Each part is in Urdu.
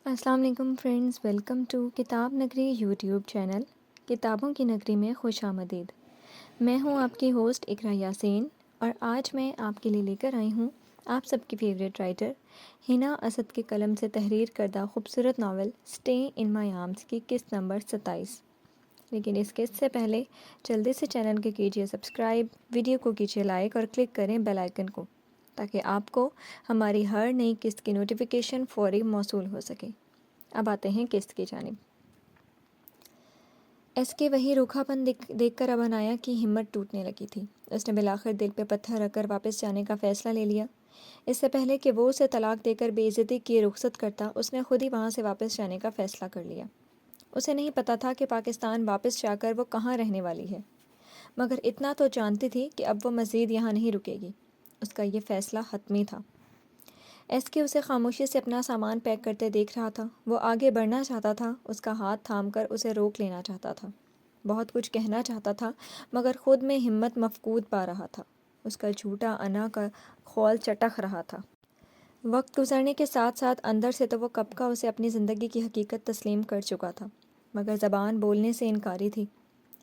السلام علیکم فرینڈز، ویلکم ٹو کتاب نگری یوٹیوب چینل کتابوں کی نگری میں خوش آمدید۔ میں ہوں آپ کی ہوسٹ اقرا یاسین، اور آج میں آپ کے لیے لے کر آئی ہوں آپ سب کی فیوریٹ رائٹر حنا اسد کے قلم سے تحریر کردہ خوبصورت novel stay in my arms کی قسط نمبر 27۔ لیکن اس قسط سے پہلے جلدی سے چینل کو کیجیے سبسکرائب، ویڈیو کو کیجیے لائک اور کلک کریں بیل آئکن کو، تاکہ آپ کو ہماری ہر نئی قسط کی نوٹیفیکیشن فوری موصول ہو سکے۔ اب آتے ہیں قسط کی جانب۔ ایس کے وہی روکھا پن دیکھ کر اب انایا کی ہمت ٹوٹنے لگی تھی۔ اس نے بالآخر دل پہ پتھر رکھ کر واپس جانے کا فیصلہ لے لیا۔ اس سے پہلے کہ وہ اسے طلاق دے کر بے عزتی کیے رخصت کرتا، اس نے خود ہی وہاں سے واپس جانے کا فیصلہ کر لیا۔ اسے نہیں پتہ تھا کہ پاکستان واپس جا کر وہ کہاں رہنے والی ہے، مگر اتنا تو جانتی تھی کہ اب وہ مزید یہاں نہیں رکے گی۔ اس کا یہ فیصلہ حتمی تھا۔ ایس کے اسے خاموشی سے اپنا سامان پیک کرتے دیکھ رہا تھا۔ وہ آگے بڑھنا چاہتا تھا، اس کا ہاتھ تھام کر اسے روک لینا چاہتا تھا، بہت کچھ کہنا چاہتا تھا، مگر خود میں ہمت مفقود پا رہا تھا۔ اس کا جھوٹا انا کا خول چٹخ رہا تھا۔ وقت گزرنے کے ساتھ ساتھ اندر سے تو وہ کب کا اسے اپنی زندگی کی حقیقت تسلیم کر چکا تھا، مگر زبان بولنے سے انکاری تھی۔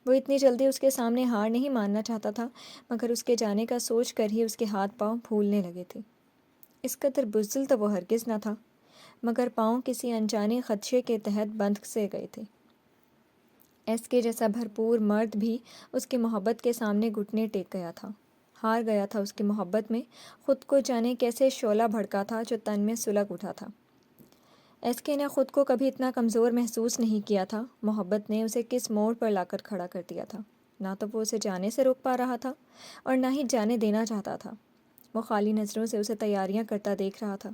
وہ اتنی جلدی اس کے سامنے ہار نہیں ماننا چاہتا تھا، مگر اس کے جانے کا سوچ کر ہی اس کے ہاتھ پاؤں پھولنے لگے تھے۔ اس قدر بزدل تو وہ ہرگز نہ تھا، مگر پاؤں کسی انجانے خدشے کے تحت بندھ سے گئے تھے۔ ایس کے جیسا بھرپور مرد بھی اس کی محبت کے سامنے گھٹنے ٹیک گیا تھا، ہار گیا تھا اس کی محبت میں۔ خود کو جانے کیسے شعلہ بھڑکا تھا جو تن میں سلگ اٹھا تھا۔ ایس کے نے خود کو کبھی اتنا کمزور محسوس نہیں کیا تھا۔ محبت نے اسے کس موڑ پر لا کر کھڑا کر دیا تھا۔ نہ تو وہ اسے جانے سے روک پا رہا تھا اور نہ ہی جانے دینا چاہتا تھا۔ وہ خالی نظروں سے اسے تیاریاں کرتا دیکھ رہا تھا۔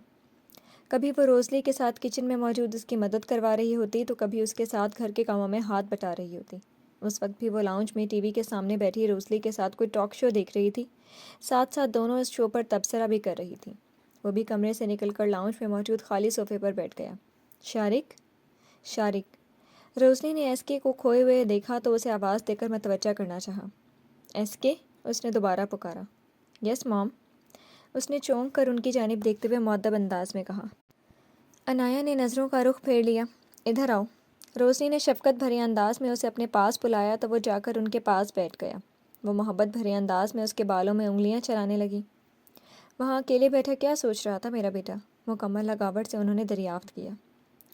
کبھی وہ روزلی کے ساتھ کچن میں موجود اس کی مدد کروا رہی ہوتی، تو کبھی اس کے ساتھ گھر کے کاموں میں ہاتھ بٹا رہی ہوتی۔ اس وقت بھی وہ لاؤنج میں ٹی وی کے سامنے بیٹھی روزلی کے ساتھ کوئی ٹاک شو دیکھ رہی تھی، ساتھ ساتھ دونوں اس شو پر تبصرہ بھی کر رہی تھیں۔ وہ بھی کمرے سے نکل کر لاؤنج میں موجود خالی صوفے پر بیٹھ گیا۔ شارق، شارق۔ روزلی نے ایس کے کو کھوئے ہوئے دیکھا تو اسے آواز دے کر متوجہ کرنا چاہا۔ ایس کے، اس نے دوبارہ پکارا۔ یس مام، اس نے چونک کر ان کی جانب دیکھتے ہوئے مؤدب انداز میں کہا۔ انایا نے نظروں کا رخ پھیر لیا۔ ادھر آؤ۔ روشنی نے شفقت بھرے انداز میں اسے اپنے پاس بلایا تو وہ جا کر ان کے پاس بیٹھ گیا۔ وہ محبت بھرے انداز میں اس کے بالوں میں انگلیاں چلانے لگی۔ وہاں اکیلے بیٹھا کیا سوچ رہا تھا میرا بیٹا؟ مکمل لگاوٹ سے انہوں نے دریافت کیا۔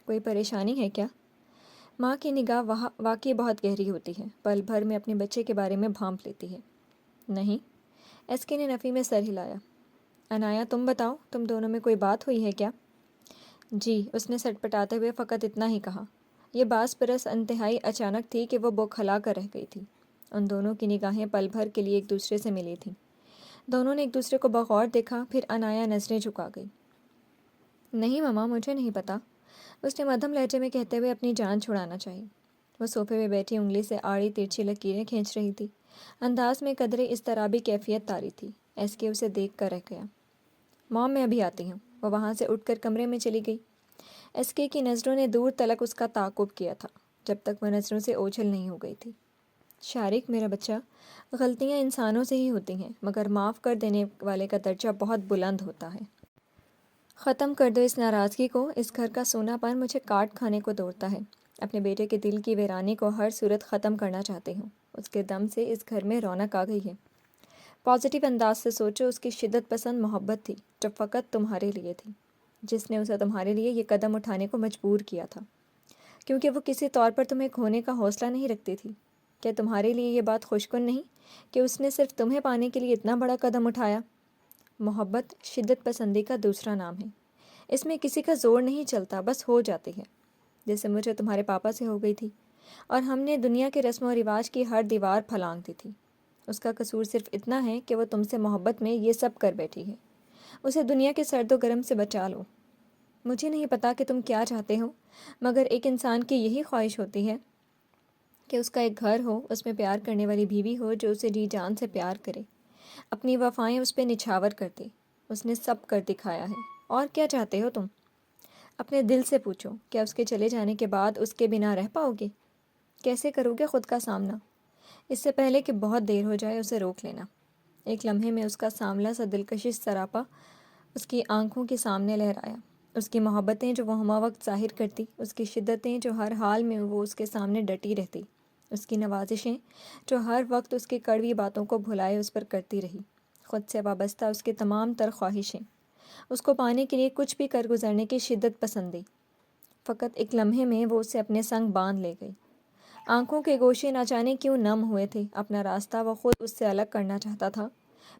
کوئی پریشانی ہے کیا؟ ماں کی نگاہ واقعی بہت گہری ہوتی ہے، پل بھر میں اپنے بچے کے بارے میں بھانپ لیتی ہے۔ نہیں، ایس کے نے نفی میں سر ہلایا۔ انایا تم بتاؤ، تم دونوں میں کوئی بات ہوئی ہے کیا؟ جی، اس نے سٹ پٹاتے ہوئے فقط اتنا ہی کہا۔ یہ باس پرس انتہائی اچانک تھی کہ وہ بوکھلا کر رہ گئی تھی۔ ان دونوں کی نگاہیں پل بھر کے لیے ایک دوسرے سے ملی تھیں۔ دونوں نے ایک دوسرے کو بغور دیکھا، پھر انایا نظریں جھکا گئی۔ نہیں ماما، مجھے نہیں پتا، اس نے مدھم لہجے میں کہتے ہوئے اپنی جان چھڑانا چاہی۔ وہ صوفے میں بیٹھی انگلی سے آڑی ترچھی لکیریں کھینچ رہی تھی، انداز میں قدرے اضطرابی کیفیت طاری تھی۔ ایس کے اسے دیکھ کر رہ گیا۔ مام، میں ابھی آتی ہوں۔ وہ وہاں سے اٹھ کر کمرے میں چلی گئی۔ ایس کے کی نظروں نے دور تلک اس کا تعاقب کیا تھا، جب تک وہ نظروں سے اوجھل نہیں ہو گئی تھی۔ شارق میرا بچہ، غلطیاں انسانوں سے ہی ہوتی ہیں، مگر معاف کر دینے والے کا درجہ بہت بلند ہوتا ہے۔ ختم کر دو اس ناراضگی کو، اس گھر کا سونا پن مجھے کاٹ کھانے کو دوڑتا ہے۔ اپنے بیٹے کے دل کی ویرانی کو ہر صورت ختم کرنا چاہتی ہوں۔ اس کے دم سے اس گھر میں رونق آ گئی ہے۔ پازیٹیو انداز سے سوچو، اس کی شدت پسند محبت تھی جو فقط تمہارے لیے تھی، جس نے اسے تمہارے لیے یہ قدم اٹھانے کو مجبور کیا تھا، کیونکہ وہ کسی طور پر تمہیں کھونے کا حوصلہ نہیں رکھتی تھی۔ کیا تمہارے لیے یہ بات خوشکن نہیں کہ اس نے صرف تمہیں پانے کے لیے اتنا بڑا قدم اٹھایا؟ محبت شدت پسندی کا دوسرا نام ہے۔ اس میں کسی کا زور نہیں چلتا، بس ہو جاتی ہے، جیسے مجھے تمہارے پاپا سے ہو گئی تھی، اور ہم نے دنیا کے رسم و رواج کی ہر دیوار پھلانگ دی تھی۔ اس کا قصور صرف اتنا ہے کہ وہ تم سے محبت میں یہ سب کر بیٹھی ہے۔ اسے دنیا کے سرد و گرم سے بچا لو۔ مجھے نہیں پتا کہ تم کیا چاہتے ہو، مگر ایک انسان کی یہی خواہش ہوتی ہے کہ اس کا ایک گھر ہو، اس میں پیار کرنے والی بیوی ہو جو اسے جی جان سے پیار کرے، اپنی وفائیں اس پہ نچھاور کر دے۔ اس نے سب کر دکھایا ہے، اور کیا چاہتے ہو تم؟ اپنے دل سے پوچھو، کیا اس کے چلے جانے کے بعد اس کے بنا رہ پاؤ گے؟ کیسے کرو گے خود کا سامنا؟ اس سے پہلے کہ بہت دیر ہو جائے اسے روک لینا۔ ایک لمحے میں اس کا ساملا سا دلکش سراپا اس کی آنکھوں کے سامنے لہرایا۔ اس کی محبتیں جو وہ ہمہ وقت ظاہر کرتی، اس کی شدتیں جو ہر حال میں وہ اس کے سامنے ڈٹی رہتی، اس کی نوازشیں جو ہر وقت اس کی کڑوی باتوں کو بھلائے اس پر کرتی رہی، خود سے وابستہ اس کی تمام تر خواہشیں، اس کو پانے کے لیے کچھ بھی کر گزرنے کی شدت پسندی، فقط ایک لمحے میں وہ اسے اپنے سنگ باندھ لے گئی۔ آنکھوں کے گوشے نہ جانے کیوں نم ہوئے تھے، اپنا راستہ وہ خود اس سے الگ کرنا چاہتا تھا۔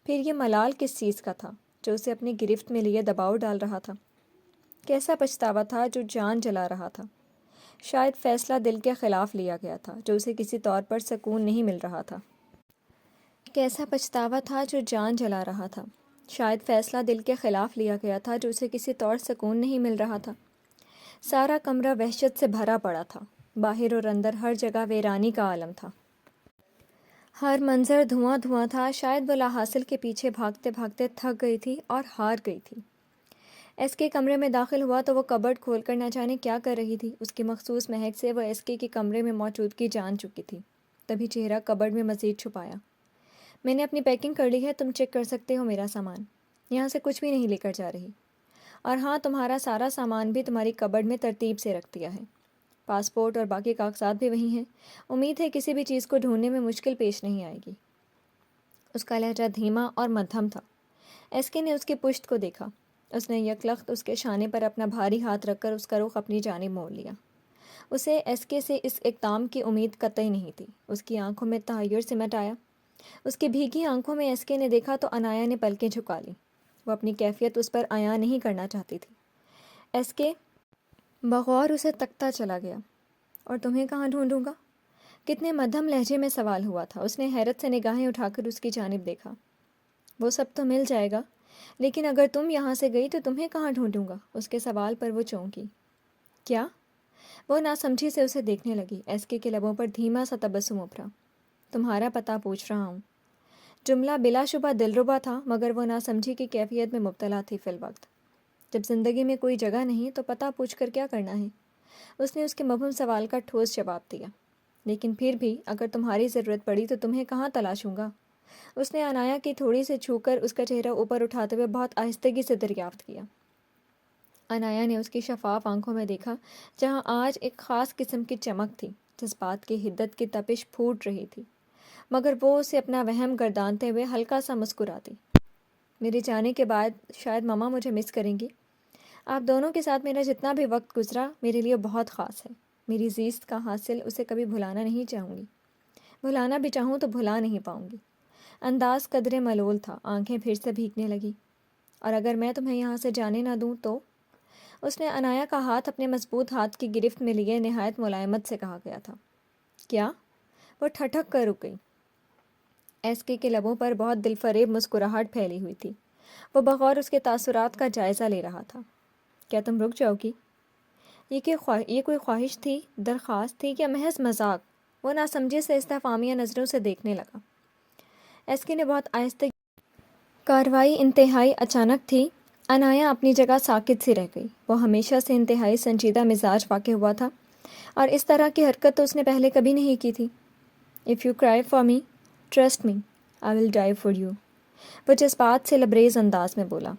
پھر یہ ملال کس چیز کا تھا جو اسے اپنی گرفت میں لیے دباؤ ڈال رہا تھا؟ کیسا پچھتاوا تھا جو جان جلا رہا تھا؟ شاید فیصلہ دل کے خلاف لیا گیا تھا جو اسے کسی طور پر سکون نہیں مل رہا تھا۔ کیسا پچھتاوا تھا جو جان جلا رہا تھا؟ شاید فیصلہ دل کے خلاف لیا گیا تھا جو اسے کسی طور سکون نہیں مل رہا تھا۔ سارا کمرہ وحشت سے بھرا پڑا تھا، باہر اور اندر ہر جگہ ویرانی کا عالم تھا، ہر منظر دھواں دھواں تھا۔ شاید وہ لا حاصل کے پیچھے بھاگتے بھاگتے تھک گئی تھی اور ہار گئی تھی۔ ایس کے کمرے میں داخل ہوا تو وہ کبرڈ کھول کر نہ جانے کیا کر رہی تھی۔ اس کی مخصوص مہک سے وہ ایس کے کمرے میں موجودگی جان چکی تھی۔ تبھی چہرہ کبرڈ میں مزید چھپایا۔ میں نے اپنی پیکنگ کر لی ہے، تم چیک کر سکتے ہو میرا سامان۔ یہاں سے کچھ بھی نہیں لے کر جا رہی، اور ہاں، تمہارا سارا سامان بھی تمہاری کبرڈ میں ترتیب سے رکھ دیا ہے۔ پاسپورٹ اور باقی کاغذات بھی وہیں ہیں۔ امید ہے کسی بھی چیز کو ڈھونڈنے میں مشکل پیش نہیں آئے گی۔ اس کا لہجہ دھیما اور مدھم تھا۔ ایس کے نے اس کی پشت کو دیکھا۔ اس نے یکلخت اس کے شانے پر اپنا بھاری ہاتھ رکھ کر اس کا رخ اپنی جانب موڑ لیا۔ اسے ایس کے سے اس اقدام کی امید قطعی نہیں تھی۔ اس کی آنکھوں میں تحیر سمٹ آیا۔ اس کی بھیگی آنکھوں میں ایس کے نے دیکھا تو عنایا نے پلکیں جھکا لیں۔ وہ اپنی کیفیت اس پر عیاں نہیں کرنا چاہتی تھی۔ ایس کے بغور اسے تکتا چلا گیا۔ اور تمہیں کہاں ڈھونڈوں گا؟ کتنے مدھم لہجے میں سوال ہوا تھا۔ اس نے حیرت سے نگاہیں اٹھا کر اس کی جانب دیکھا۔ وہ سب تو مل جائے گا، لیکن اگر تم یہاں سے گئی تو تمہیں کہاں ڈھونڈوں گا؟ اس کے سوال پر وہ چونکی۔ کیا؟ وہ ناسمجھی سے اسے دیکھنے لگی۔ ایس کے لبوں پر دھیما سا تبسم ابھرا۔ تمہارا پتہ پوچھ رہا ہوں۔ جملہ بلا شبہ دلربا تھا، مگر وہ ناسمجھی کی کیفیت میں مبتلا تھی فی الوقت۔ جب زندگی میں کوئی جگہ نہیں تو پتہ پوچھ کر کیا کرنا ہے؟ اس نے اس کے مبہم سوال کا ٹھوس جواب دیا۔ لیکن پھر بھی اگر تمہاری ضرورت پڑی تو تمہیں کہاں تلاشوں گا؟ اس نے عنایا کی تھوڑی سے چھو کر اس کا چہرہ اوپر اٹھاتے ہوئے بہت آہستگی سے دریافت کیا۔ عنایا نے اس کی شفاف آنکھوں میں دیکھا، جہاں آج ایک خاص قسم کی چمک تھی۔ جذبات کی حدت کی تپش پھوٹ رہی تھی، مگر وہ اسے اپنا وہم گردانتے ہوئے ہلکا سا مسکراتی۔ میرے جانے کے بعد شاید ماما مجھے مس کریں گی۔ آپ دونوں کے ساتھ میرا جتنا بھی وقت گزرا میرے لیے بہت خاص ہے۔ میری زیست کا حاصل اسے کبھی بھلانا نہیں چاہوں گی۔ بھلانا بھی چاہوں تو بھلا نہیں پاؤں گی۔ انداز قدرے ملول تھا۔ آنکھیں پھر سے بھیگنے لگی۔ اور اگر میں تمہیں یہاں سے جانے نہ دوں تو؟ اس نے عنایا کا ہاتھ اپنے مضبوط ہاتھ کی گرفت میں لیے نہایت ملائمت سے کہا گیا تھا۔ کیا؟ وہ ٹھٹک کر رک گئی۔ ایس کے لبوں پر بہت دل فریب مسکراہٹ پھیلی ہوئی تھی۔ وہ بغور اس کے تاثرات کا جائزہ لے رہا تھا۔ کیا تم رک جاؤ گی؟ یہ کوئی خواہش تھی، درخواست تھی، یا محض مذاق؟ وہ ناسمجھے سے استفہامیہ نظروں سے دیکھنے لگا۔ ایس کے نے بہت آہستہ کارروائی انتہائی اچانک تھی۔ عنایا اپنی جگہ ساکت سی رہ گئی۔ وہ ہمیشہ سے انتہائی سنجیدہ مزاج واقع ہوا تھا، اور اس طرح کی حرکت تو اس نے پہلے کبھی نہیں کی تھی۔ If you cry for me, trust me, I will die for you۔ وہ جذبات سے لبریز انداز میں بولا۔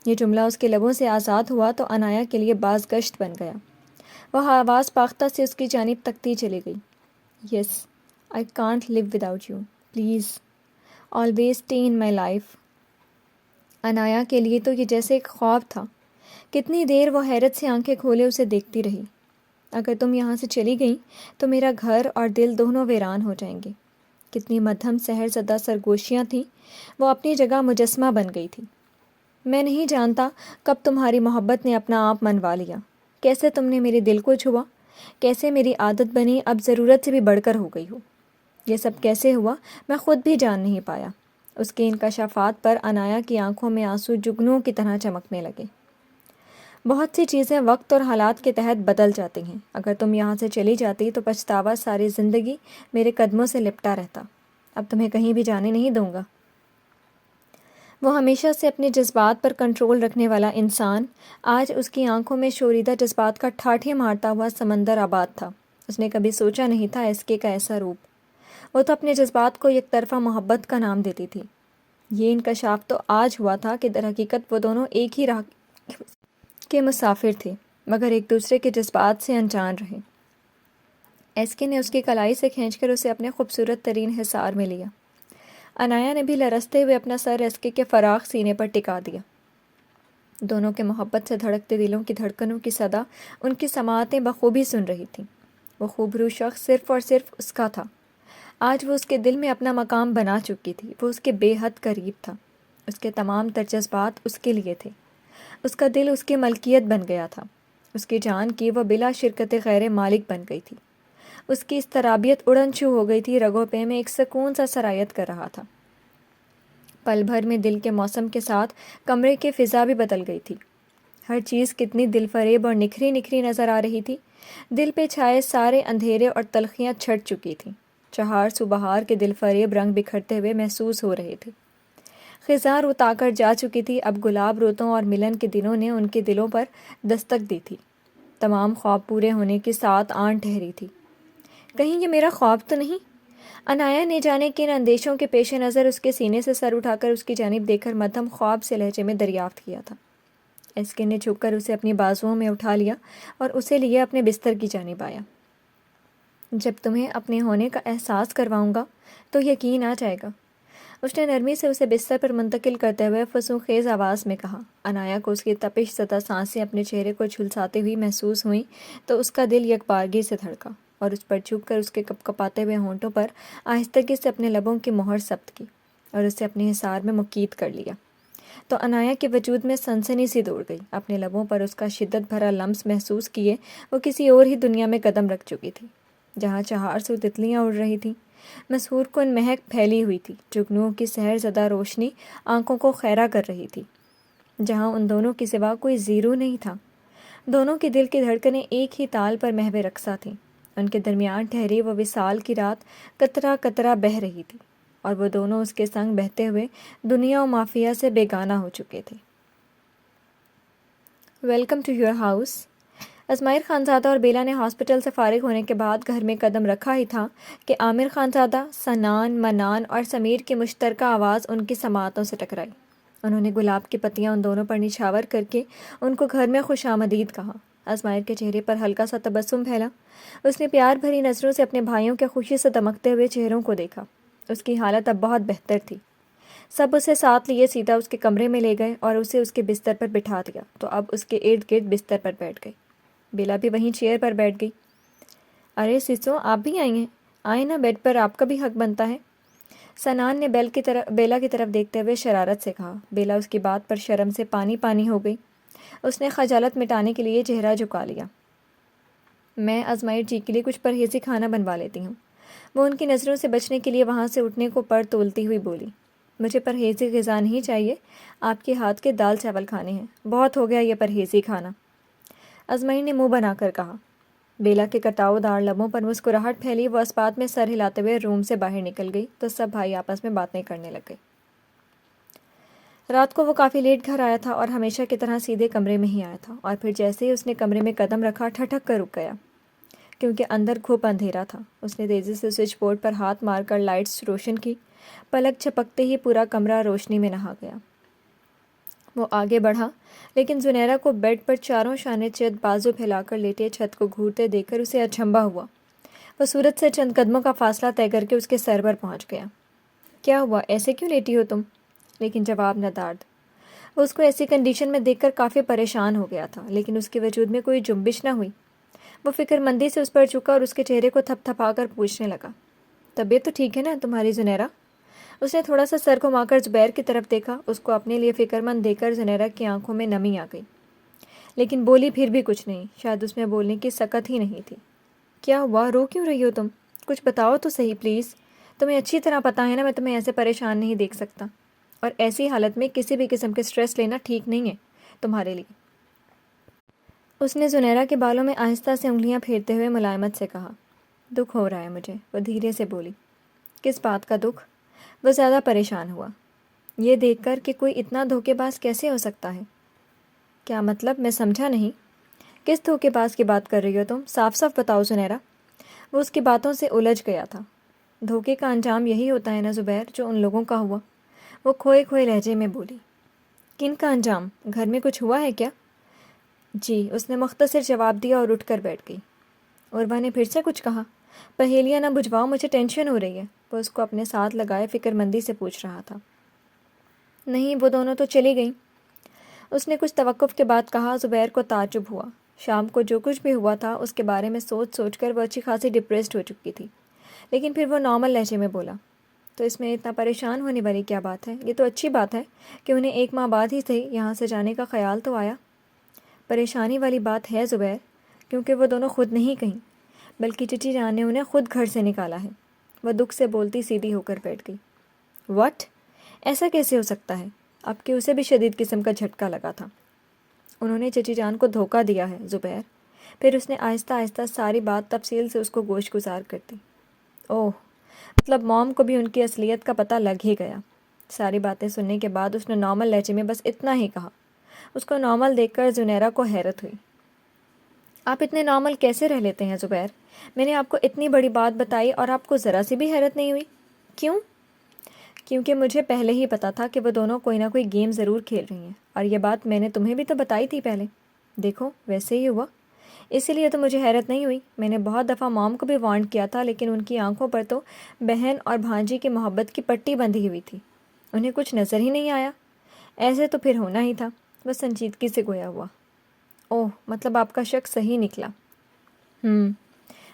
یہ جملہ اس کے لبوں سے آزاد ہوا تو عنایا کے لیے باز گشت بن گیا۔ وہ آواز پاختہ سے اس کی جانب تکتی چلی گئی۔ Yes, I can't live without you. Please, always stay in my life۔ Inaya کے لیے تو یہ جیسے ایک خواب تھا۔ کتنی دیر وہ حیرت سے آنکھیں کھولے اسے دیکھتی رہی۔ اگر تم یہاں سے چلی گئی تو میرا گھر اور دل دونوں ویران ہو جائیں گے۔ کتنی مدھم سحر زدہ سرگوشیاں تھیں۔ وہ اپنی جگہ مجسمہ بن گئی تھی۔ میں نہیں جانتا کب تمہاری محبت نے اپنا آپ منوا لیا، کیسے تم نے میرے دل کو چھوا، کیسے میری عادت بنی، اب ضرورت سے بھی بڑھ کر ہو گئی ہو۔ یہ سب کیسے ہوا میں خود بھی جان نہیں پایا۔ اس کے انکشافات پر عنایا کی آنکھوں میں آنسو جگنوں کی طرح چمکنے لگے۔ بہت سی چیزیں وقت اور حالات کے تحت بدل جاتی ہیں۔ اگر تم یہاں سے چلی جاتی تو پچھتاوا ساری زندگی میرے قدموں سے لپٹا رہتا۔ اب تمہیں کہیں بھی جانے نہیں دوں گا۔ وہ ہمیشہ سے اپنے جذبات پر کنٹرول رکھنے والا انسان آج اس کی آنکھوں میں شوریدہ جذبات کا ٹھاٹھے مارتا ہوا سمندر آباد تھا۔ اس نے کبھی سوچا نہیں تھا ایس کے کا ایسا روپ۔ وہ تو اپنے جذبات کو یک طرفہ محبت کا نام دیتی تھی۔ یہ انکشاف تو آج ہوا تھا کہ در حقیقت وہ دونوں ایک ہی راہ کہ مسافر تھے مگر ایک دوسرے کے جذبات سے انجان رہے۔ ایس کے نے اس کی کلائی سے کھینچ کر اسے اپنے خوبصورت ترین حصار میں لیا۔ انایا نے بھی لرزتے ہوئے اپنا سر ایس کے فراخ سینے پر ٹکا دیا۔ دونوں کے محبت سے دھڑکتے دلوں کی دھڑکنوں کی صدا ان کی سماعتیں بخوبی سن رہی تھیں۔ وہ خوبرو شخص صرف اور صرف اس کا تھا۔ آج وہ اس کے دل میں اپنا مقام بنا چکی تھی۔ وہ اس کے بے حد قریب تھا۔ اس کے تمام تر جذبات اس کے لیے تھے۔ اس کا دل اس کی ملکیت بن گیا تھا۔ اس کی جان کی وہ بلا شرکت غیر مالک بن گئی تھی۔ اس کی اضطرابیت اڑن چھو ہو گئی تھی، رگوں پہ میں ایک سکون سا سرایت کر رہا تھا۔ پل بھر میں دل کے موسم کے ساتھ کمرے کی فضا بھی بدل گئی تھی۔ ہر چیز کتنی دل فریب اور نکھری نکھری نظر آ رہی تھی۔ دل پہ چھائے سارے اندھیرے اور تلخیاں چھٹ چکی تھیں۔ چہار سو بہار کے دل فریب رنگ بکھرتے ہوئے محسوس ہو رہے تھے۔ خزاں روتا کر جا چکی تھی، اب گلاب روتوں اور ملن کے دنوں نے ان کے دلوں پر دستک دی تھی۔ تمام خواب پورے ہونے کی سات آن ٹھہری تھی۔ کہیں یہ میرا خواب تو نہیں؟ انایا نے جانے کن اندیشوں کے پیش نظر اس کے سینے سے سر اٹھا کر اس کی جانب دیکھ کر مدھم خواب سے لہجے میں دریافت کیا تھا۔ ایس کے نے جھک کر اسے اپنی بازوؤں میں اٹھا لیا اور اسے لیے اپنے بستر کی جانب آیا۔ جب تمہیں اپنے ہونے کا احساس کرواؤں گا تو یقین آ جائے گا، اس نے نرمی سے اسے بستر پر منتقل کرتے ہوئے فسوں خیز آواز میں کہا۔ انایا کو اس کی تپش زدہ سانسیں اپنے چہرے کو جھلساتے ہوئی محسوس ہوئیں تو اس کا دل یکبارگی سے دھڑکا اور اس پر جھک کر اس کے کپ کپاتے ہوئے ہونٹوں پر آہستگی سے اپنے لبوں کی مہر ثبت کی اور اسے اپنے حصار میں مقید کر لیا۔ تو انایا کے وجود میں سنسنی سی دوڑ گئی۔ اپنے لبوں پر اس کا شدت بھرا لمس محسوس کیے وہ کسی اور ہی دنیا میں قدم رکھ چکی تھی، جہاں چہار سو تتلیاں اڑ رہی تھیں۔ مسحور کن مہک پھیلی ہوئی تھی، جگنوؤں کی سحر زدہ روشنی آنکھوں کو خیرہ کر رہی تھی، جہاں ان دونوں کے سوا کوئی زیرو نہیں تھا۔ دونوں کے دل کی دھڑکنیں ایک ہی تال پر محو رقصہ تھیں۔ ان کے درمیان ٹھہری وہ وصال کی رات قطرہ قطرہ بہہ رہی تھی اور وہ دونوں اس کے سنگ بہتے ہوئے دنیا و مافیہ سے بیگانہ ہو چکے تھے۔ Welcome to your house. Azmair Khanzada اور بیلا نے ہاسپٹل سے فارغ ہونے کے بعد گھر میں قدم رکھا ہی تھا کہ عامر خانزادہ، سنان، منان اور سمیر کی مشترکہ آواز ان کی سماعتوں سے ٹکرائی۔ انہوں نے گلاب کی پتیاں ان دونوں پر نچھاور کر کے ان کو گھر میں خوش آمدید کہا۔ ازمائر کے چہرے پر ہلکا سا تبسم پھیلا۔ اس نے پیار بھری نظروں سے اپنے بھائیوں کے خوشی سے دمکتے ہوئے چہروں کو دیکھا۔ اس کی حالت اب بہت بہتر تھی۔ سب اسے ساتھ لیے سیدھا اس کے کمرے میں لے گئے اور اسے اس کے بستر پر بٹھا دیا تو اب اس کے ارد گرد بستر پر بیٹھ گئی۔ بیلا بھی وہیں چیئر پر بیٹھ گئی۔ ارے سسو، آپ بھی آئی ہیں؟ آئیں نا، بیڈ پر آپ کا بھی حق بنتا ہے، سنان نے بیلا کی طرف دیکھتے ہوئے شرارت سے کہا۔ بیلا اس کی بات پر شرم سے پانی پانی ہو گئی۔ اس نے خجالت مٹانے کے لیے چہرہ جھکا لیا۔ میں ازمائر جی کے لیے کچھ پرہیزی کھانا بنوا لیتی ہوں۔ وہ ان کی نظروں سے بچنے کے لیے وہاں سے اٹھنے کو پر تولتی ہوئی بولی۔ مجھے پرہیزی غذا نہیں چاہیے، آپ کے ہاتھ کے دال چاول کھانے ہیں، بہت ہو گیا یہ پرہیزی کھانا، ازمائر نے منہ بنا کر کہا۔ بیلا کے کٹاؤ دار لبوں پر مسکراہٹ پھیلی۔ وہ اس بات میں سر ہلاتے ہوئے روم سے باہر نکل گئی تو سب بھائی آپس میں باتیں کرنے لگ گئے۔ رات کو وہ کافی لیٹ گھر آیا تھا اور ہمیشہ کی طرح سیدھے کمرے میں ہی آیا تھا، اور پھر جیسے ہی اس نے کمرے میں قدم رکھا ٹھٹک کر رک گیا کیونکہ اندر گھپ اندھیرا تھا۔ اس نے تیزی سے سوئچ بورڈ پر ہاتھ مار کر لائٹس روشن کی۔ پلک جھپکتے ہی پورا کمرہ روشنی میں نہا گیا۔ وہ آگے بڑھا لیکن زنیرہ کو بیڈ پر چاروں شانے چت بازو پھیلا کر لیٹے چھت کو گھورتے دیکھ کر اسے اچنبھا ہوا۔ وہ سورج سے چند قدموں کا فاصلہ طے کر کے اس کے سر پر پہنچ گیا۔ کیا ہوا، ایسے کیوں لیٹی ہو تم؟ لیکن جواب نہ دارد۔ وہ اس کو ایسی کنڈیشن میں دیکھ کر کافی پریشان ہو گیا تھا، لیکن اس کے وجود میں کوئی جنبش نہ ہوئی۔ وہ فکر مندی سے اس پر جھکا اور اس کے چہرے کو تھپ تھپا کر پوچھنے لگا، طبیعت تو ٹھیک ہے نا تمہاری زنیرہ؟ اس نے تھوڑا سا سر گھما کر زبیر کی طرف دیکھا۔ اس کو اپنے لیے فکر مند دیکھ کر زنیرہ کی آنکھوں میں نمی آ گئی، لیکن بولی پھر بھی کچھ نہیں، شاید اس میں بولنے کی سکت ہی نہیں تھی۔ کیا ہوا، رو کیوں رہی ہو تم؟ کچھ بتاؤ تو صحیح پلیز۔ تمہیں اچھی طرح پتہ ہے نا میں تمہیں ایسے پریشان نہیں دیکھ سکتا، اور ایسی حالت میں کسی بھی قسم کے سٹریس لینا ٹھیک نہیں ہے تمہارے لیے۔ اس نے زنیرہ کے بالوں میں آہستہ سے انگلیاں پھیرتے ہوئے ملائمت سے کہا۔ دکھ ہو رہا ہے مجھے، وہ دھیرے سے بولی۔ کس بات کا دکھ؟ وہ زیادہ پریشان ہوا، یہ دیکھ کر کہ کوئی اتنا دھوکے باز کیسے ہو سکتا ہے۔ کیا مطلب، میں سمجھا نہیں۔ کس دھوکے باز کی بات کر رہی ہو تم؟ صاف صاف بتاؤ زنیرہ۔ وہ اس کی باتوں سے الجھ گیا تھا۔ دھوکے کا انجام یہی ہوتا ہے نا زبیر، جو ان لوگوں کا ہوا، وہ کھوئے کھوئے لہجے میں بولی۔ کن کا انجام؟ گھر میں کچھ ہوا ہے کیا؟ جی، اس نے مختصر جواب دیا اور اٹھ کر بیٹھ گئی۔ عروہ نے پھر سے کچھ کہا۔ پہیلیاں نہ بجھواؤ، مجھے ٹینشن ہو رہی ہے، وہ اس کو اپنے ساتھ لگائے فکر مندی سے پوچھ رہا تھا۔ نہیں، وہ دونوں تو چلی گئیں، اس نے کچھ توقف کے بعد کہا۔ زبیر کو تعجب ہوا۔ شام کو جو کچھ بھی ہوا تھا اس کے بارے میں سوچ سوچ کر وہ اچھی خاصی ڈپریسڈ ہو چکی تھی، لیکن پھر وہ نارمل لہجے میں بولا، تو اس میں اتنا پریشان ہونے والی کیا بات ہے؟ یہ تو اچھی بات ہے کہ انہیں 1 ماہ بعد ہی صحیح یہاں سے جانے کا خیال تو آیا۔ پریشانی والی بات ہے زبیر، کیونکہ وہ دونوں خود نہیں کہیں، بلکہ چچی جان نے انہیں خود گھر سے نکالا ہے۔ وہ دکھ سے بولتی سیدھی ہو کر بیٹھ گئی۔ واٹ؟ ایسا کیسے ہو سکتا ہے؟ اب کہ اسے بھی شدید قسم کا جھٹکا لگا تھا۔ انہوں نے چچی جان کو دھوکہ دیا ہے زبیر۔ پھر اس نے آہستہ آہستہ ساری بات تفصیل سے اس کو گوش گزار کر دی۔ اوہ، مطلب موم کو بھی ان کی اصلیت کا پتہ لگ ہی گیا۔ ساری باتیں سننے کے بعد اس نے نارمل لہجے میں بس اتنا ہی کہا۔ اس کو نارمل دیکھ کر زنیرہ کو حیرت ہوئی۔ آپ اتنے نارمل کیسے رہ لیتے ہیں زبیر؟ میں نے آپ کو اتنی بڑی بات بتائی اور آپ کو ذرا سی بھی حیرت نہیں ہوئی؟ کیوں؟ کیونکہ مجھے پہلے ہی پتا تھا کہ وہ دونوں کوئی نہ کوئی گیم ضرور کھیل رہی ہیں، اور یہ بات میں نے تمہیں بھی تو بتائی تھی پہلے۔ دیکھو ویسے ہی ہوا، اسی لیے تو مجھے حیرت نہیں ہوئی۔ میں نے بہت دفعہ موم کو بھی وارن کیا تھا، لیکن ان کی آنکھوں پر تو بہن اور بھانجی کی محبت کی پٹی بندھی ہوئی تھی، انہیں کچھ نظر ہی نہیں آیا۔ ایسے تو پھر ہونا ہی تھا۔ وہ سنجیدگی سے گویا ہوا۔ اوہ، مطلب آپ کا شک صحیح نکلا۔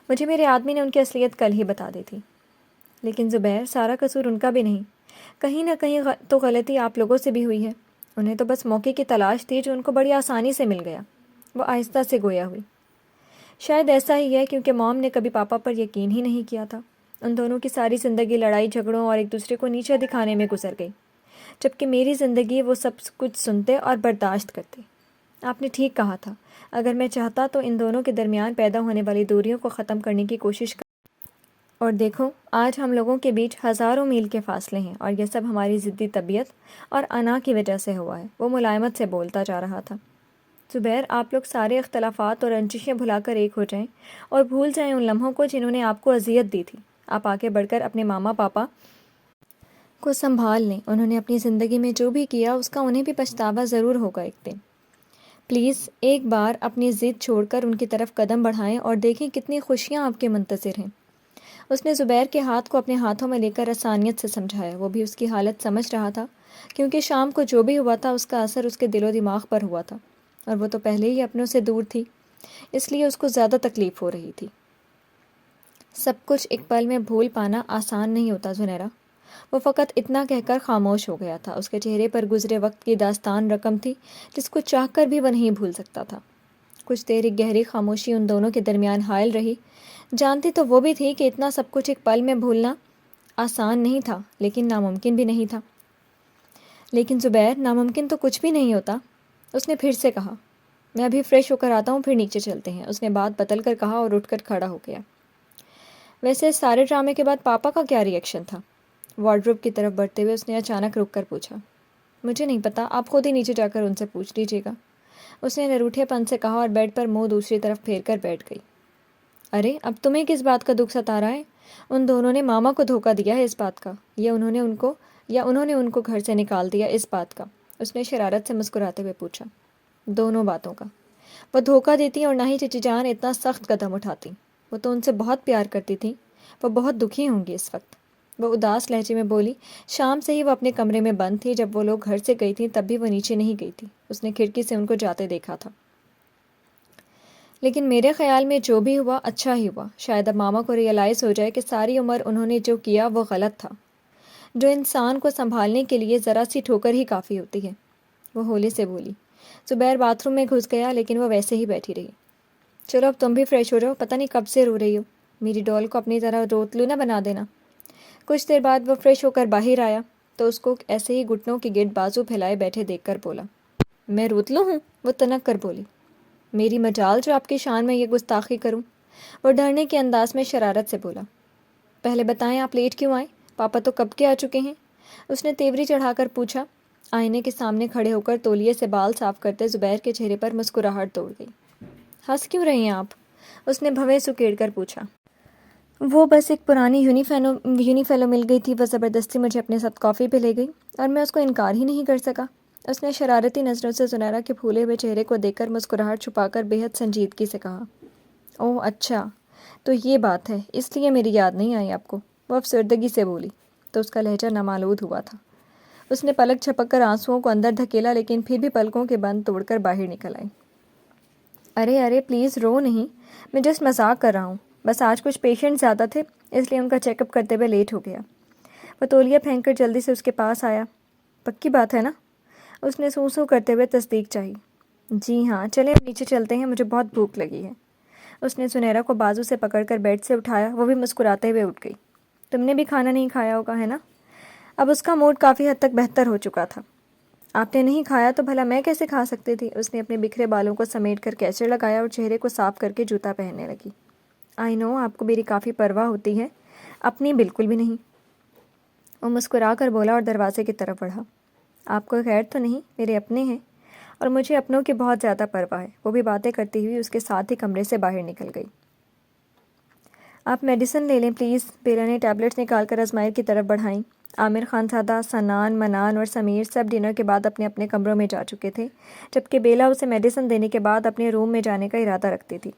مجھے میرے آدمی نے ان کی اصلیت کل ہی بتا دی تھی۔ لیکن زبیر، سارا قصور ان کا بھی نہیں، کہیں نہ کہیں تو غلطی آپ لوگوں سے بھی ہوئی ہے۔ انہیں تو بس موقع کی تلاش تھی جو ان کو بڑی آسانی سے مل گیا۔ وہ آہستہ سے گویا ہوئی۔ شاید ایسا ہی ہے کیونکہ موم نے کبھی پاپا پر یقین ہی نہیں کیا تھا۔ ان دونوں کی ساری زندگی لڑائی جھگڑوں اور ایک دوسرے کو نیچے دکھانے میں گزر گئی، جبکہ میری زندگی وہ سب کچھ سنتے اور برداشت کرتے۔ آپ نے ٹھیک کہا تھا، اگر میں چاہتا تو ان دونوں کے درمیان پیدا ہونے والی دوریوں کو ختم کرنے کی کوشش اور دیکھو آج ہم لوگوں کے بیچ ہزاروں میل کے فاصلے ہیں، اور یہ سب ہماری ضدی طبیعت اور انا کی وجہ سے ہوا ہے۔ وہ ملائمت سے بولتا جا رہا تھا۔ زبیر، آپ لوگ سارے اختلافات اور رنجشیں بھلا کر ایک ہو جائیں اور بھول جائیں ان لمحوں کو جنہوں نے آپ کو اذیت دی تھی۔ آپ آگے بڑھ کر اپنے ماما پاپا کو سنبھال لیں۔ انہوں نے اپنی زندگی میں جو بھی کیا اس کا انہیں بھی پچھتاوا ضرور ہوگا ایک دن۔ پلیز ایک بار اپنی ضد چھوڑ کر ان کی طرف قدم بڑھائیں اور دیکھیں کتنی خوشیاں آپ کے منتظر ہیں۔ اس نے زبیر کے ہاتھ کو اپنے ہاتھوں میں لے کر آسانیت سے سمجھایا۔ وہ بھی اس کی حالت سمجھ رہا تھا، کیونکہ شام کو جو بھی ہوا تھا اس کا اثر اس کے دل و دماغ پر ہوا تھا، اور وہ تو پہلے ہی اپنوں سے دور تھی، اس لیے اس کو زیادہ تکلیف ہو رہی تھی۔ سب کچھ ایک پل میں بھول پانا آسان نہیں ہوتا زنیرہ۔ وہ فقط اتنا کہہ کر خاموش ہو گیا تھا۔ اس کے چہرے پر گزرے وقت کی داستان رقم تھی جس کو چاہ کر بھی وہ نہیں بھول سکتا تھا۔ کچھ دیر ایک گہری خاموشی ان دونوں کے درمیان حائل رہی۔ جانتی تو وہ بھی تھی کہ اتنا سب کچھ ایک پل میں بھولنا آسان نہیں تھا، لیکن ناممکن بھی نہیں تھا۔ لیکن زبیر، ناممکن تو کچھ بھی نہیں ہوتا، اس نے پھر سے کہا۔ میں ابھی فریش ہو کر آتا ہوں، پھر نیچے چلتے ہیں، اس نے بات بدل کر کہا اور اٹھ کر کھڑا ہو گیا۔ ویسے سارے ڈرامے کے بعد پاپا کا کیا ری ایکشن تھا؟ وارڈروب کی طرف بڑھتے ہوئے اس نے اچانک رک کر پوچھا۔ مجھے نہیں پتا، آپ خود ہی نیچے جا کر ان سے پوچھ لیجیے گا، اس نے نروٹھے پن سے کہا اور بیڈ پر منہ دوسری طرف پھیر کر بیٹھ گئی۔ ارے اب تمہیں کس بات کا دکھ ستا رہا ہے؟ ان دونوں نے ماما کو دھوکہ دیا ہے اس بات کا، یا انہوں نے ان کو گھر سے نکال دیا اس بات کا؟ اس نے شرارت سے مسکراتے ہوئے پوچھا۔ دونوں باتوں کا۔ وہ دھوکہ دیتی اور نہ ہی چچی جان اتنا سخت قدم اٹھاتی۔ وہ تو ان سے بہت پیار کرتی تھی، وہ بہت دکھی ہوں گی اس وقت، وہ اداس لہجے میں بولی۔ شام سے ہی وہ اپنے کمرے میں بند تھی، جب وہ لوگ گھر سے گئی تھی تب بھی وہ نیچے نہیں گئی تھی۔ اس نے کھڑکی سے ان کو جاتے دیکھا تھا۔ لیکن میرے خیال میں جو بھی ہوا اچھا ہی ہوا۔ شاید اب ماما کو ریئلائز ہو جائے کہ ساری عمر انہوں نے جو کیا وہ غلط تھا، جو انسان کو سنبھالنے کے لیے ذرا سی ٹھوکر ہی کافی ہوتی ہے، وہ ہولے سے بولی۔ زبیر باتھ روم میں گھس گیا، لیکن وہ ویسے ہی بیٹھی رہی۔ چلو اب تم بھی فریش ہو جاؤ، پتہ نہیں کب سے رو رہی ہو، میری ڈول کو اپنی طرح روتلو نہ بنا دینا۔ کچھ دیر بعد وہ فریش ہو کر باہر آیا تو اس کو ایسے ہی گھٹنوں کے گرد بازو پھیلائے بیٹھے دیکھ کر بولا۔ میں روتلو ہوں؟ وہ تنک کر بولی۔ میری مجال جو آپ کی شان میں یہ گستاخی کروں، وہ ڈرنے کے انداز میں شرارت سے بولا۔ پہلے بتائیں آپ لیٹ کیوں آئے؟ پاپا تو کب کے آ چکے ہیں؟ اس نے تیوری چڑھا کر پوچھا۔ آئینے کے سامنے کھڑے ہو کر تولیے سے بال صاف کرتے زبیر کے چہرے پر مسکراہٹ دوڑ گئی۔ ہنس کیوں رہی ہیں آپ؟ اس نے بھویں سکیڑ کر پوچھا۔ وہ بس ایک پرانی یونی فیلو مل گئی تھی، وہ زبردستی مجھے اپنے ساتھ کافی پہ لے گئی اور میں اس کو انکار ہی نہیں کر سکا۔ اس نے شرارتی نظروں سے زنیرہ کے پھولے ہوئے چہرے کو دیکھ کر مسکراہٹ چھپا کر بے حد سنجیدگی سے کہا، اوہ اچھا، تو یہ بات ہے، اس لیے میری یاد نہیں آئی آپ کو؟ وہ افسردگی سے بولی تو اس کا لہجہ نامالود ہوا تھا۔ اس نے پلک جھپک کر آنسوؤں کو اندر دھکیلا، لیکن پھر بھی پلکوں کے بند توڑ کر باہر نکل آئی۔ ارے پلیز رو نہیں، میں جسٹ مذاق کر رہا ہوں، بس آج کچھ پیشنٹ زیادہ تھے اس لیے ان کا چیک اپ کرتے ہوئے لیٹ ہو گیا۔ وہ تولیہ پھینک کر جلدی سے اس کے پاس آیا۔ پکی بات ہے نا؟ اس نے سو کرتے ہوئے تصدیق چاہی۔ جی ہاں، چلیں اب نیچے چلتے ہیں، مجھے بہت بھوک لگی ہے۔ اس نے سنیرا کو بازو سے پکڑ کر بیڈ سے اٹھایا، وہ بھی مسکراتے ہوئے اٹھ گئی۔ تم نے بھی کھانا نہیں کھایا ہوگا ہے نا؟ اب اس کا موڈ کافی حد تک بہتر ہو چکا تھا۔ آپ نے نہیں کھایا تو بھلا میں کیسے کھا سکتی تھی؟ اس نے اپنے بکھرے بالوں کو سمیٹ کر کیچر لگایا اور چہرے کو صاف کر کے جوتا پہننے لگی۔ آئی نو، آپ کو میری کافی پرواہ ہوتی ہے، اپنی بالکل بھی نہیں۔ وہ مسکرا کر بولا اور دروازے کی طرف بڑھا۔ آپ کو خیر تو نہیں؟ میرے اپنے ہیں اور مجھے اپنوں کی بہت زیادہ پرواہ ہے۔ وہ بھی باتیں کرتی ہوئی اس کے ساتھ ہی کمرے سے باہر نکل گئی۔ آپ میڈیسن لے لیں پلیز۔ بیلا نے ٹیبلٹس نکال کر ازمائر کی طرف بڑھائیں۔ عامر خان زادہ، سنان، منان اور سمیر سب ڈنر کے بعد اپنے اپنے کمروں میں جا چکے تھے، جبکہ بیلا اسے میڈیسن دینے کے بعد اپنے روم میں جانے کا ارادہ رکھتی تھی۔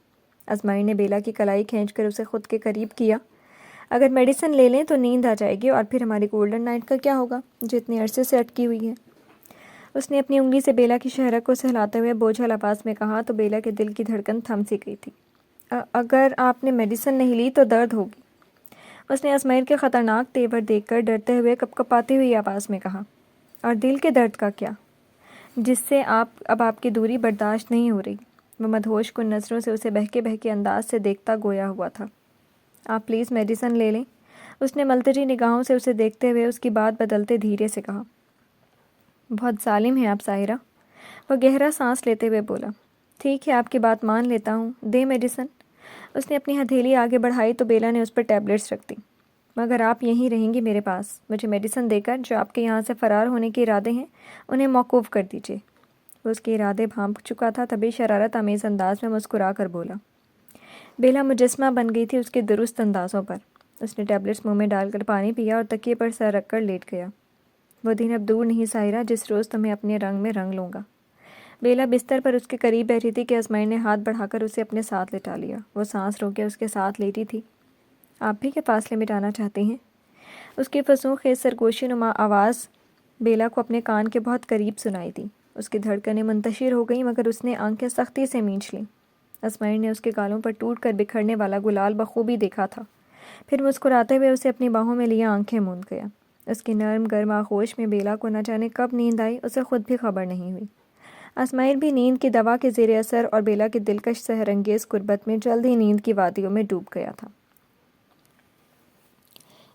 ازمائر نے بیلا کی کلائی کھینچ کر اسے خود کے قریب کیا۔ اگر میڈیسن لے لیں تو نیند آ جائے گی، اور پھر ہماری گولڈن نائٹ کا کیا ہوگا جو اتنے عرصے سے اٹکی ہوئی ہے؟ اس نے اپنی انگلی سے بیلا کی شہرک کو سہلاتے ہوئے بوجھل آواز میں کہا تو بیلا کے دل کی دھڑکن تھم سی گئی تھی۔ اگر آپ نے میڈیسن نہیں لی تو درد ہوگی، اس نے ازمائر کے خطرناک تیور دیکھ کر ڈرتے ہوئے کپکپاتی ہوئی آواز میں کہا۔ اور دل کے درد کا کیا، جس سے اب آپ کی دوری برداشت نہیں ہو رہی؟ وہ مدہوش کن نظروں سے اسے بہکے انداز سے دیکھتا گویا ہوا تھا۔ آپ پلیز میڈیسن لے لیں، اس نے ملتجی نگاہوں سے اسے دیکھتے ہوئے اس کی بات بدلتے دھیرے سے کہا۔ بہت ظالم ہیں آپ ظاہرہ، وہ گہرا سانس لیتے ہوئے بولا۔ ٹھیک ہے، آپ کی بات مان لیتا ہوں، دے میڈیسن۔ اس نے اپنی ہتھیلی آگے بڑھائی تو بیلا نے اس پر ٹیبلٹس رکھ دی۔ مگر آپ یہیں رہیں گی میرے پاس، مجھے میڈیسن دے کر جو آپ کے یہاں سے فرار ہونے کے ارادے ہیں انہیں موقوف کر دیجیے۔ وہ اس کے ارادے بھانپ چکا تھا، تبھی شرارت آمیز انداز میں مسکرا کر بولا۔ بیلا مجسمہ بن گئی تھی اس کے درست اندازوں پر۔ اس نے ٹیبلٹس منہ میں ڈال کر پانی پیا اور تکیے پر سر رکھ کر لیٹ گیا۔ وہ دن اب دور نہیں ظاہرہ جس روز تمہیں اپنے رنگ میں رنگ لوں گا۔ بیلا بستر پر اس کے قریب بیٹھی تھی کہ ازمائر نے ہاتھ بڑھا کر اسے اپنے ساتھ لٹا لیا۔ وہ سانس روکے اس کے ساتھ لیٹی تھی۔ آپ بھی کیا فاصلے مٹانا چاہتی ہیں؟ اس کی فسوں خیز سرگوشی نما آواز بیلا کو اپنے کان کے بہت قریب سنائی دی۔ اس کی دھڑکنیں منتشر ہو گئیں، مگر اس نے آنکھیں سختی سے مینچ لیں۔ ازمائر نے اس کے گالوں پر ٹوٹ کر بکھرنے والا گلال بخوبی دیکھا تھا، پھر مسکراتے ہوئے اسے اپنی باہوں میں لیا آنکھیں موند گیا۔ اس کی نرم گرم آغوش میں بیلا کو نہ جانے کب نیند آئی اسے خود بھی خبر نہیں ہوئی۔ ازمائر بھی نیند کی دوا کے زیر اثر اور بیلا کی دلکش سحر انگیز قربت میں جلد ہی نیند کی وادیوں میں ڈوب گیا تھا۔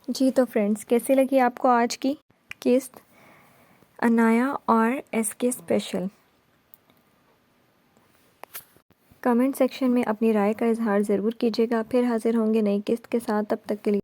جی تو فرینڈز، کیسی لگی آپ کو آج کی قسط انایا اور ایس کے اسپیشل؟ کمنٹ سیکشن میں اپنی رائے کا اظہار ضرور کیجیے گا۔ پھر حاضر ہوں گے نئی قسط کے ساتھ، تب تک کے لیے